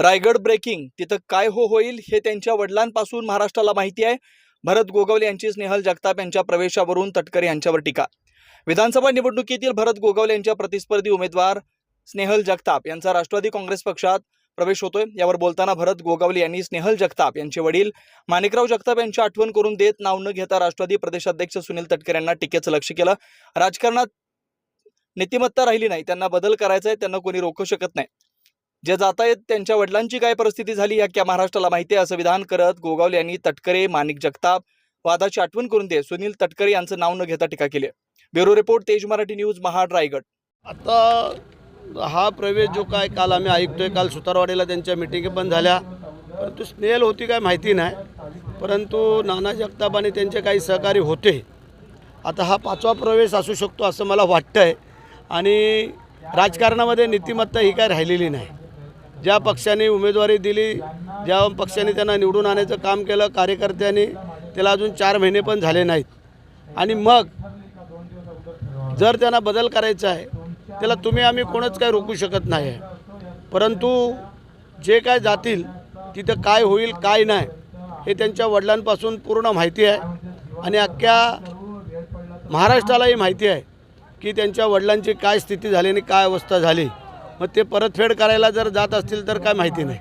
Raigad breaking, तिथं काय होईल हे त्यांच्या वडिलांपासून महाराष्ट्राला माहिती आहे. भरत गोगावले यांची स्नेहल जगताप यांच्या प्रवेशावरून तटकरे यांच्यावर टीका. विधानसभा निवडणुकीतील भरत गोगावले यांच्या प्रतिस्पर्धी उमेदवार स्नेहल जगताप यांचा राष्ट्रवादी काँग्रेस पक्षात प्रवेश होतोय. यावर बोलताना भरत गोगावले यांनी स्नेहल जगताप यांचे वडील माणिकराव जगताप यांची आठवण करून देत नाव न घेता राष्ट्रवादी प्रदेशाध्यक्ष सुनील तटकरे यांना टीकेचं लक्ष केलं. राजकारणात नीतिमत्ता राहिली नाही, त्यांना बदल करायचा आहे, त्यांना कोणी रोखू शकत नाही. जे जात आहेत त्यांच्या वडिलांची काय परिस्थिती झाली या क्या महाराष्ट्राला माहिती आहे, असं विधान करत गोगावले यांनी तटकरे माणिक जगताप वादाची आठवण करून देत सुनील तटकरे यांचं नाव न घेता टीका केली. ब्युरो रिपोर्ट, तेज मराठी न्यूज, महाड, रायगड. आता हा प्रवेश जो काय काल आम्ही ऐकतोय, काल सुतारवाडीला त्यांच्या मिटिंगी पण झाल्या, परंतु स्नेहल होती काय माहिती नाही, परंतु नाना जगताप आणि त्यांचे काही सहकारी होते. आता हा 5वा प्रवेश असू शकतो असं मला वाटतं आहे. आणि राजकारणामध्ये नीतिमत्ता ही काय राहिलेली नाही. ज्या पक्षाने उमेदवारी दिली, ज्या पक्षाने त्यांना निवडून आणायचं काम केलं कार्यकर्त्यांनी, त्याला अजून 4 महिने पण झाले नाहीत. आणि मग जर त्यांना बदल करायचा आहे त्याला तुम्ही आम्ही कोणच काय रोखू शकत नाही आहे. परंतु जे काय जातील तिथं काय होईल काय नाही हे त्यांच्या वडिलांपासून पूर्ण माहिती आहे. आणि अख्ख्या महाराष्ट्रालाही माहिती आहे की त्यांच्या वडिलांची काय स्थिती झाली आणि काय अवस्था झाली. मग ते परतफेड करायला जर जात असतील तर काय माहिती नाही.